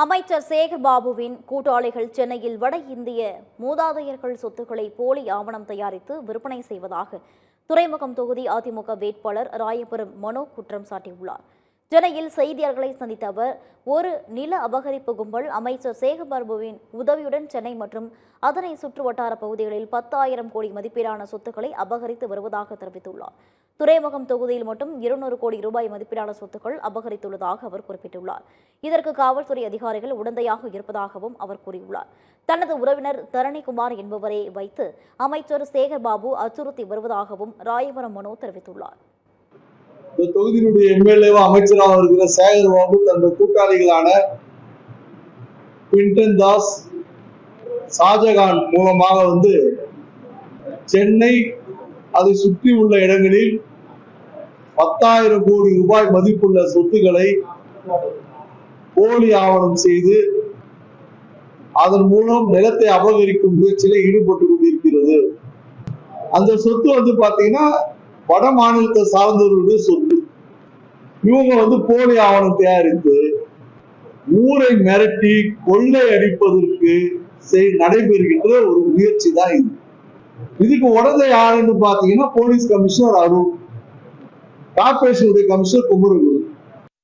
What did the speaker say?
அமைச்சர் சேகர் பாபுவின் கூட்டாளிகள் சென்னையில் வட இந்திய மூதாதையர்கள் சொத்துக்களை போலி ஆவணம் தயாரித்து விற்பனை செய்வதாக துறைமுகம் தொகுதி அதிமுக வேட்பாளர் ராயபுரம் மனோ குற்றம் சாட்டியுள்ளார். சென்னையில் செய்தியாளர்களை சந்தித்த அவர், ஒரு நில அபகரிப்பு கும்பல் அமைச்சர் சேகர் பாபுவின் உதவியுடன் சென்னை மற்றும் அதனை சுற்றுவட்டார பகுதிகளில் 10,000 கோடி மதிப்பீடான சொத்துக்களை அபகரித்து வருவதாக தெரிவித்துள்ளார். துறைமுகம் தொகுதியில் மட்டும் 200 கோடி ரூபாய் மதிப்பீடான சொத்துக்கள் அபகரித்துள்ளதாக அவர் குறிப்பிட்டுள்ளார். இதற்கு காவல்துறை அதிகாரிகள் உடந்தையாக இருப்பதாகவும் அவர் கூறியுள்ளார். தனது உறவினர் தரணிகுமார் என்பவரை வைத்து அமைச்சர் சேகர் பாபு அச்சுறுத்தி வருவதாகவும் ராயபுரம் மனோ தெரிவித்துள்ளார். இந்த தொகுதியினுடைய எம்எல்ஏவா அமைச்சராக இருக்கிற சேகர் பாபு தன்னுடைய கூட்டாளிகளான குவிண்டன் தாஸ், ஷாஜகான் மூலமாக சென்னை அதை சுற்றி உள்ள இடங்களில் 10,000 கோடி ரூபாய் மதிப்புள்ள சொத்துக்களை போலி ஆவணம் செய்து அதன் மூலம் நிலத்தை அபகரிக்கும் முயற்சியில் ஈடுபட்டு கொண்டிருக்கிறது. அந்த சொத்து பாத்தீங்கன்னா வட மாநிலத்தை சார்ந்தவர்களுடைய சொத்து. இவங்க போலி ஆவணம் தயாரித்து ஊரை மிரட்டி கொள்ளை அடிப்பதற்கு நடைபெறுகின்ற ஒரு முயற்சி தான் இது. இதுக்கு உடனே யாருன்னு பாத்தீங்கன்னா போலீஸ் கமிஷனர் அருண், கார்பரேஷனுடைய கமிஷனர் குமரகுரு.